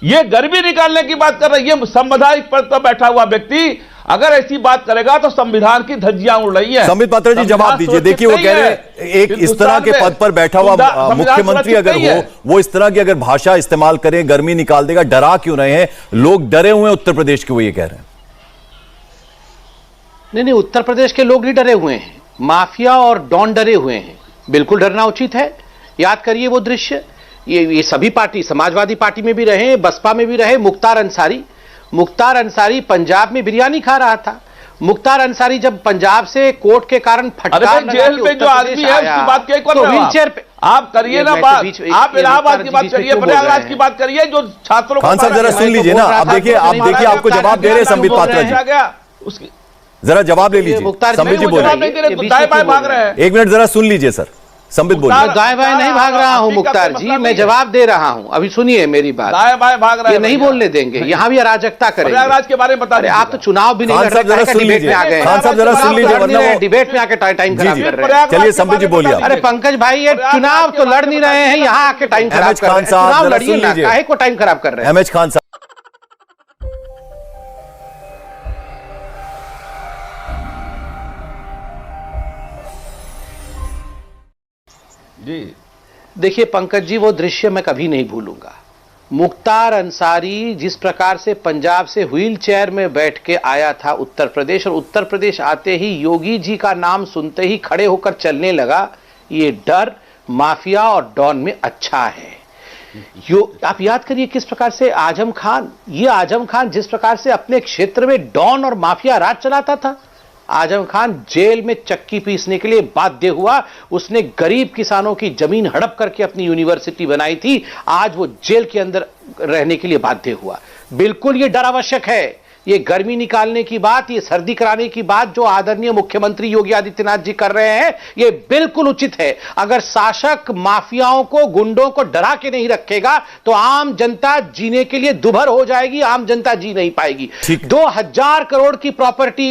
ये गर्मी निकालने की बात कर रहे हैं। ये संवैधानिक पद पर बैठा हुआ व्यक्ति अगर ऐसी बात करेगा तो संविधान की धज्जियां उड़ रही है। संबित पात्रा जी जवाब दीजिए। देखिए वो कह रहे हैं एक इस तरह के पद पर बैठा हुआ मुख्यमंत्री अगर हो, वो इस तरह की अगर भाषा इस्तेमाल करें, गर्मी निकाल देगा, डरा क्यों रहे हैं? लोग डरे हुए हैं उत्तर प्रदेश के, वो ये कह रहे हैं। नहीं, उत्तर प्रदेश के लोग नहीं डरे हुए हैं, माफिया और डॉन डरे हुए हैं। बिल्कुल डरना उचित है। याद करिए वो दृश्य, ये सभी पार्टी, समाजवादी पार्टी में भी रहे, बसपा में भी रहे। मुख्तार अंसारी पंजाब में बिरयानी खा रहा था। मुख्तार अंसारी जब पंजाब से कोर्ट के कारण फटकार जेल में जो आदमी है उसकी बात क्या कर रहे हो? व्हील चेयर पे आप करिए ना बात, आप इलाहाबाद की बात करिए, प्रयागराज की बात करिए, जो छात्रों को। खान साहब जरा सुन लीजिए ना, आप देखिए आपको जवाब दे रहे हैं संबित पात्रा जी, जरा जवाब ले लीजिए। संबित जी बोलिए, भाग रहे हैं। एक मिनट जरा सुन लीजिए सर। संबित बोलिए। दाएं बाएं नहीं भाग रहा हूं मुख्तार जी, मैं जवाब दे रहा हूं। अभी सुनिए मेरी बात। दाएं बाएं भाग रहे हैं, ये नहीं बोलने देंगे, यहाँ भी अराजकता करेंगे। प्रयागराज के बारे में बता रहे, आप तो चुनाव भी नहीं लड़ रहे, डिबेट में आ गए। खान साहब जरा सुन लीजिए, वरना डिबेट में आके टाइम खराब कर रहे हैं। चलिए संबित जी बोलिए। अरे पंकज भाई, ये चुनाव तो लड़ नहीं रहे हैं, यहाँ आके टाइम खराब कर रहे हैं। चुनाव लड़िए ना, काहे को टाइम खराब कर रहे हैं? एमएच खान साहब जी देखिए पंकज जी, वो दृश्य मैं कभी नहीं भूलूंगा। मुख्तार अंसारी जिस प्रकार से पंजाब से व्हील चेयर में बैठ के आया था उत्तर प्रदेश, और उत्तर प्रदेश आते ही योगी जी का नाम सुनते ही खड़े होकर चलने लगा, ये डर माफिया और डॉन में अच्छा है। आप याद करिए किस प्रकार से आजम खान जिस प्रकार से अपने क्षेत्र में डॉन और माफिया राज चलाता था, आजम खान जेल में चक्की पीसने के लिए बाध्य हुआ। उसने गरीब किसानों की जमीन हड़प करके अपनी यूनिवर्सिटी बनाई थी, आज वो जेल के अंदर रहने के लिए बाध्य हुआ। बिल्कुल ये डर आवश्यक है। ये गर्मी निकालने की बात, ये सर्दी कराने की बात जो आदरणीय मुख्यमंत्री योगी आदित्यनाथ जी कर रहे हैं, ये बिल्कुल उचित है। अगर शासक माफियाओं को, गुंडों को डरा के नहीं रखेगा तो आम जनता जीने के लिए दुभर हो जाएगी, आम जनता जी नहीं पाएगी। 2000 करोड़ की प्रॉपर्टी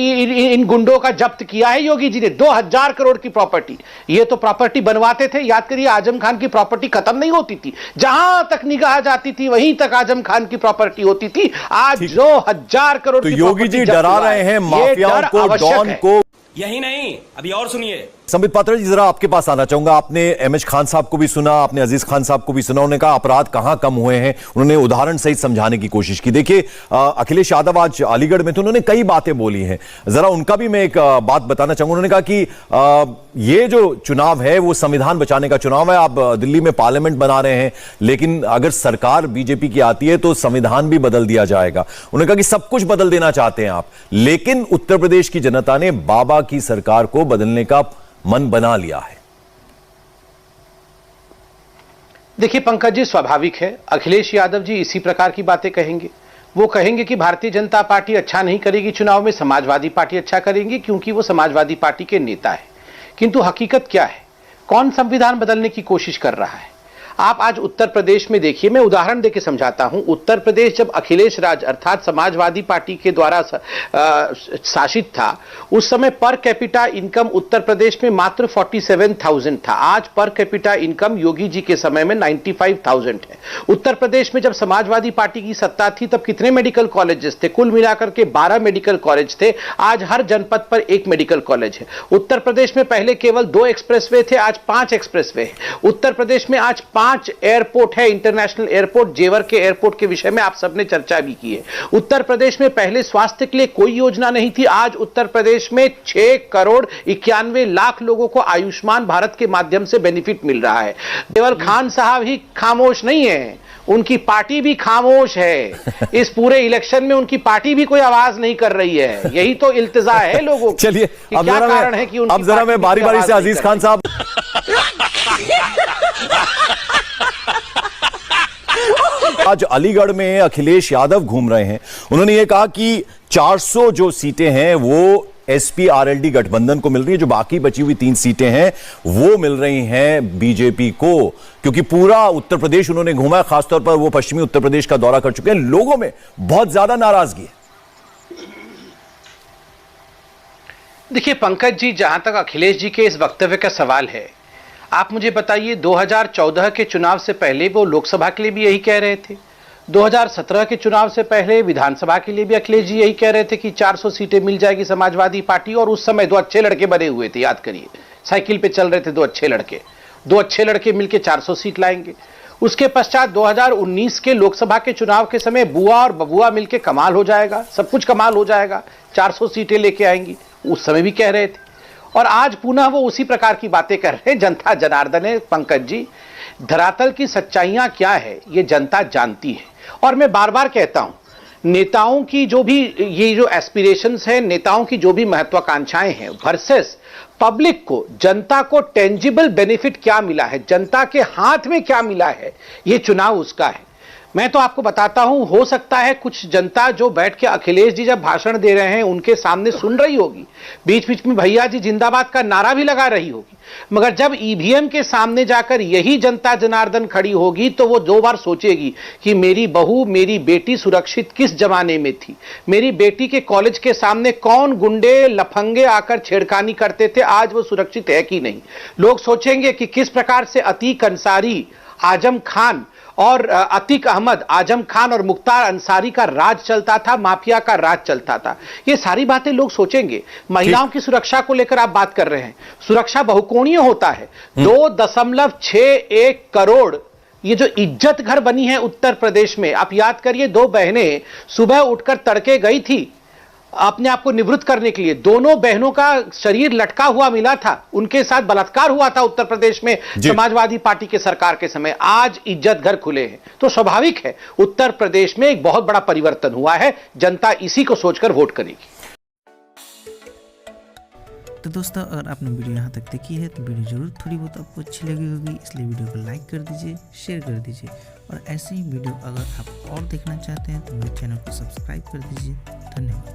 इन गुंडों का जब्त किया है योगी जी ने, 2000 करोड़ की प्रॉपर्टी। ये तो प्रॉपर्टी बनवाते थे। याद करिए आजम खान की प्रॉपर्टी खत्म नहीं होती थी, जहां तक निगाह जाती थी वहीं तक आजम खान की प्रॉपर्टी होती थी। आज 2000 करोड़ तो योगी जी डरा रहे हैं माफियाओं को, डॉन को। यही नहीं, अभी और सुनिए। संबित पात्रा जी जरा आपके पास आना चाहूंगा। आपने एमएच खान साहब को भी सुना, आपने अजीज खान साहब को भी सुना। उन्होंने कहा अपराध कहां कम हुए हैं, उन्होंने उदाहरण सहित समझाने की कोशिश की। देखिए अखिलेश यादव आज अलीगढ़ में थे, उन्होंने कई बातें बोली हैं, जरा उनका भी मैं एक बात बताना चाहूंगा। उन्होंने कहा कि ये जो चुनाव है वो संविधान बचाने का चुनाव है। आप दिल्ली में पार्लियामेंट बना रहे हैं, लेकिन अगर सरकार बीजेपी की आती है तो संविधान भी बदल दिया जाएगा। उन्होंने कहा कि सब कुछ बदल देना चाहते हैं आप, लेकिन उत्तर प्रदेश की जनता ने बाबा की सरकार को बदलने का मन बना लिया है। देखिए पंकज जी, स्वाभाविक है अखिलेश यादव जी इसी प्रकार की बातें कहेंगे। वो कहेंगे कि भारतीय जनता पार्टी अच्छा नहीं करेगी चुनाव में, समाजवादी पार्टी अच्छा करेंगी, क्योंकि वो समाजवादी पार्टी के नेता है। किंतु हकीकत क्या है? कौन संविधान बदलने की कोशिश कर रहा है? आप आज उत्तर प्रदेश में देखिए, मैं उदाहरण देकर समझाता हूं। उत्तर प्रदेश जब अखिलेश राज अर्थात समाजवादी पार्टी के द्वारा शासित था, उस समय per capita income Uttar Pradesh में मात्र 47,000 था। आज per capita income Yogi ji के समय में 95,000 है। उत्तर प्रदेश में जब समाजवादी पार्टी की सत्ता थी तब कितने मेडिकल कॉलेजेस थे? कुल मिलाकर के 12 मेडिकल कॉलेज थे। आज हर जनपद पर एक मेडिकल कॉलेज है। उत्तर प्रदेश में पहले केवल 2 एक्सप्रेसवे थे, आज 5 एक्सप्रेसवे है। उत्तर प्रदेश में आज 5 एयरपोर्ट है, इंटरनेशनल एयरपोर्ट। जेवर के एयरपोर्ट के विषय में आप सबने चर्चा भी की है। उत्तर प्रदेश में पहले स्वास्थ्य के लिए कोई योजना नहीं थी, आज उत्तर प्रदेश में 6 करोड़ 91 लाख लोगों को आयुष्मान भारत के माध्यम से बेनिफिट मिल रहा है। केवल खान साहब ही खामोश नहीं है, उनकी पार्टी भी खामोश है। इस पूरे इलेक्शन में उनकी पार्टी भी कोई आवाज नहीं कर रही है। यही तो इल्तिजा है लोगों की। चलिए अब क्या कारण है कि अब जरा मैं बारी बारी से अजीज खान साहब आज अलीगढ़ में अखिलेश यादव घूम रहे हैं। उन्होंने ये कहा कि 400 जो सीटें हैं वो एसपी आरएलडी गठबंधन को मिल रही है, जो बाकी बची हुई 3 सीटें हैं वो मिल रही हैं बीजेपी को, क्योंकि पूरा उत्तर प्रदेश उन्होंने घूमा है। खासतौर पर वो पश्चिमी उत्तर प्रदेश का दौरा कर चुके हैं। लोगों में बहुत ज्यादा नाराजगी है। देखिए पंकज जी, जहां तक अखिलेश जी के इस वक्तव्य का सवाल है, आप मुझे बताइए 2014 के चुनाव से पहले वो लोकसभा के लिए भी यही कह रहे थे। 2017 के चुनाव से पहले विधानसभा के लिए भी अखिलेश जी यही कह रहे थे कि 400 सीटें मिल जाएगी समाजवादी पार्टी, और उस समय दो अच्छे लड़के बने हुए थे, याद करिए, साइकिल पे चल रहे थे दो अच्छे लड़के मिलकर 400 सीट लाएंगे। उसके पश्चात 2019 के लोकसभा के चुनाव के समय बुआ और बबुआ मिलकर कमाल हो जाएगा, सब कुछ कमाल हो जाएगा, 400 सीटें लेके आएंगी, उस समय भी कह रहे थे। और आज पुनः वो उसी प्रकार की बातें कर रहे हैं। जनता जनार्दन है पंकज जी, धरातल की सच्चाइयां क्या है ये जनता जानती है। और मैं बार बार कहता हूं, नेताओं की जो भी ये जो एस्पिरेशंस है, नेताओं की जो भी महत्वाकांक्षाएं हैं वर्सेस पब्लिक को, जनता को टेंजिबल बेनिफिट क्या मिला है, जनता के हाथ में क्या मिला है, ये चुनाव उसका है। मैं तो आपको बताता हूं, हो सकता है कुछ जनता जो बैठ के अखिलेश जी जब भाषण दे रहे हैं उनके सामने सुन रही होगी, बीच बीच में भैया जी जिंदाबाद का नारा भी लगा रही होगी, मगर जब ईवीएम के सामने जाकर यही जनता जनार्दन खड़ी होगी तो वो 2 बार सोचेगी कि मेरी बहू, मेरी बेटी सुरक्षित किस जमाने में थी, मेरी बेटी के कॉलेज के सामने कौन गुंडे लफंगे आकर छेड़खानी करते थे, आज वो सुरक्षित है कि नहीं। लोग सोचेंगे कि किस प्रकार से अतीक अंसारी, आजम खान और अतीक अहमद, आजम खान और मुख्तार अंसारी का राज चलता था, माफिया का राज चलता था। ये सारी बातें लोग सोचेंगे। महिलाओं की सुरक्षा को लेकर आप बात कर रहे हैं, सुरक्षा बहुकोणीय होता है। 2.61 करोड़ ये जो इज्जत घर बनी है उत्तर प्रदेश में, आप याद करिए, 2 बहनें सुबह उठकर तड़के गई थी अपने आप को निवृत्त करने के लिए, दोनों बहनों का शरीर लटका हुआ मिला था, उनके साथ बलात्कार हुआ था उत्तर प्रदेश में समाजवादी पार्टी के सरकार के समय। आज इज्जत घर खुले हैं, तो स्वाभाविक है उत्तर प्रदेश में एक बहुत बड़ा परिवर्तन हुआ है, जनता इसी को सोचकर वोट करेगी। तो दोस्तों, अगर आपने वीडियो यहाँ तक देखी है तो वीडियो जरूर थोड़ी बहुत आपको अच्छी लगी होगी, इसलिए वीडियो को लाइक कर दीजिए, शेयर कर दीजिए, और ऐसे ही वीडियो अगर आप और देखना चाहते हैं तो मेरे चैनल को सब्सक्राइब कर दीजिए। धन्यवाद।